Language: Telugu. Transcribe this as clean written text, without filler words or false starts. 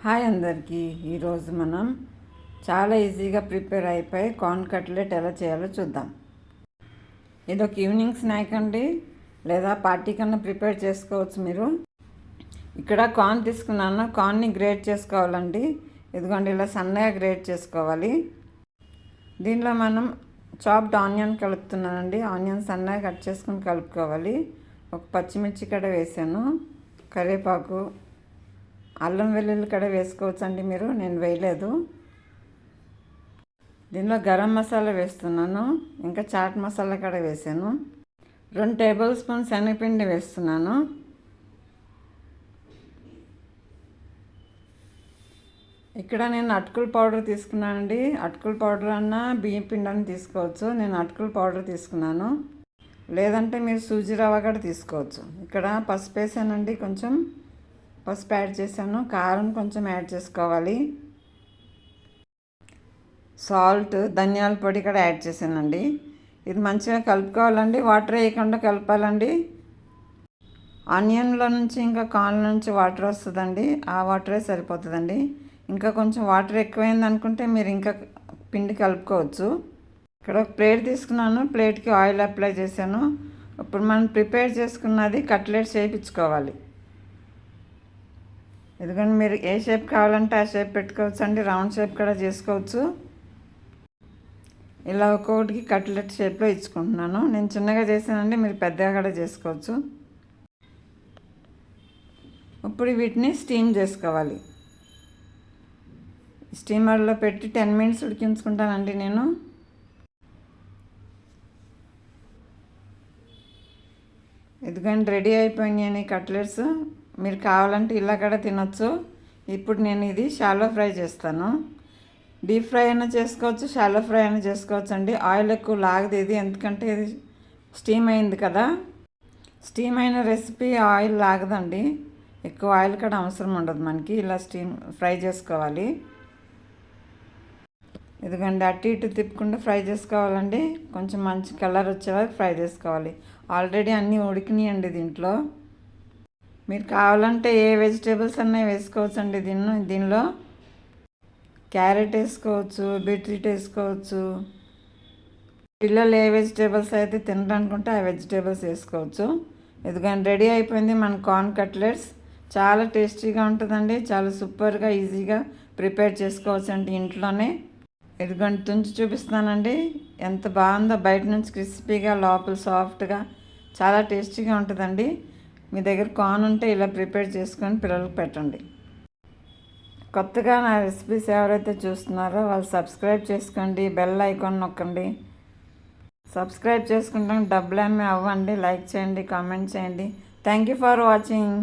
హాయ్ అందరికీ. ఈరోజు మనం చాలా ఈజీగా ప్రిపేర్ అయిపోయి కార్న్ కట్లెట్ ఎలా చేయాలో చూద్దాం. ఇది ఒక ఈవినింగ్ స్నాక్ అండి, లేదా పార్టీ కన్నా ప్రిపేర్ చేసుకోవచ్చు మీరు. ఇక్కడ కార్న్ తీసుకున్నాను. కార్న్ని గ్రేట్ చేసుకోవాలండి. ఇదిగోండి ఇలా సన్నగా గ్రేట్ చేసుకోవాలి. దీనిలో మనం చాప్డ్ ఆనియన్ కలుపుతున్నానండి. ఆనియన్ సన్నగా కట్ చేసుకుని కలుపుకోవాలి. ఒక పచ్చిమిర్చి కూడా వేసాను, కరివేపాకు, అల్లం వెల్లుల్లి కూడా వేసుకోవచ్చు అండి మీరు, నేను వేయలేదు. దీనిలో గరం మసాలా వేస్తున్నాను, ఇంకా చాట్ మసాలా కూడా వేసాను. 2 టేబుల్ స్పూన్ శనగపిండి వేస్తున్నాను. ఇక్కడ నేను అటుకుల పౌడర్ తీసుకున్నానండి. అటుకుల పౌడర్ అన్నా బియ్యం పిండి అని తీసుకోవచ్చు. నేను అటుకుల పౌడర్ తీసుకున్నాను, లేదంటే మీరు సూజీ రవ్వ కూడా తీసుకోవచ్చు. ఇక్కడ పసుపు వేసానండి, కొంచెం పసుపు యాడ్ చేశాను. కారం కొంచెం యాడ్ చేసుకోవాలి. సాల్ట్, ధనియాల పొడి కూడా యాడ్ చేశానండి. ఇది మంచిగా కలుపుకోవాలండి, వాటర్ వేయకుండా కలపాలండి. ఆనియన్లో నుంచి ఇంకా కార్న్ నుంచి వాటర్ వస్తుందండి, ఆ వాటరే సరిపోతుందండి. ఇంకా కొంచెం వాటర్ ఎక్కువైంది అనుకుంటే మీరు ఇంకా పిండి కలుపుకోవచ్చు. ఇక్కడ ఒక ప్లేట్ తీసుకున్నాను, ప్లేట్కి ఆయిల్ అప్లై చేశాను. ఇప్పుడు మనం ప్రిపేర్ చేసుకున్నది కట్లెట్స్ చేయించుకోవాలి. ఎందుకంటే మీరు ఏ షేప్ కావాలంటే ఆ షేప్ పెట్టుకోవచ్చు అండి, రౌండ్ షేప్ కూడా చేసుకోవచ్చు. ఇలా ఒక్కొక్కటికి కట్లెట్ షేప్లో ఇచ్చుకుంటున్నాను. నేను చిన్నగా చేశానండి, మీరు పెద్దగా కూడా చేసుకోవచ్చు. ఇప్పుడు వీటిని స్టీమ్ చేసుకోవాలి. స్టీమర్లో పెట్టి 10 మినిట్స్ ఉడికించుకుంటానండి నేను. ఎందుకంటే రెడీ అయిపోయినాయి కట్లెట్స్. మీరు కావాలంటే ఇలా కూడా తినొచ్చు. ఇప్పుడు నేను ఇది షాలో ఫ్రై చేస్తాను. డీప్ ఫ్రై అయినా చేసుకోవచ్చు, షాలో ఫ్రై అయినా చేసుకోవచ్చు అండి. ఆయిల్ ఎక్కువ లాగదు ఇది, ఎందుకంటే ఇది స్టీమ్ అయింది కదా. స్టీమ్ అయిన రెసిపీ ఆయిల్ లాగదండి, ఎక్కువ ఆయిల్ కూడా అవసరం ఉండదు మనకి. ఇలా స్టీమ్ ఫ్రై చేసుకోవాలి. ఎందుకంటే అటు ఇటు తిప్పకుండా ఫ్రై చేసుకోవాలండి. కొంచెం మంచి కలర్ వచ్చే వరకు ఫ్రై చేసుకోవాలి. ఆల్రెడీ అన్నీ ఉడికినాయండి దీంట్లో. మీరు కావాలంటే ఏ వెజిటేబుల్స్ అన్నీ వేసుకోవచ్చు అండి. దీనిలో క్యారెట్ వేసుకోవచ్చు, బీట్రూట్ వేసుకోవచ్చు. పిల్లలు ఏ వెజిటేబుల్స్ అయితే తినడానుకుంటే ఆ వెజిటేబుల్స్ వేసుకోవచ్చు. ఎందుకంటే రెడీ అయిపోయింది మన కార్న్ కట్లెట్స్. చాలా టేస్టీగా ఉంటుందండి, చాలా సూపర్గా ఈజీగా ప్రిపేర్ చేసుకోవచ్చు అండి ఇంట్లోనే. ఎందుకంటే తుంచి చూపిస్తానండి, ఎంత బాగుందో. బయట నుంచి క్రిస్పీగా, లోపల సాఫ్ట్గా, చాలా టేస్టీగా ఉంటుందండి. మీ దగ్గర కార్న్ ఉంటే ఇలా ప్రిపేర్ చేసుకొని పిల్లలకు పెట్టండి. కొత్తగా నా రెసిపీస్ ఎవరైతే చూస్తున్నారో వాళ్ళు సబ్స్క్రైబ్ చేసుకోండి, బెల్ ఐకాన్ నొక్కండి. సబ్స్క్రైబ్ చేసుకుంటాం డబ్బులేమీ అవ్వండి. లైక్ చేయండి, కామెంట్ చేయండి. Thank you for watching.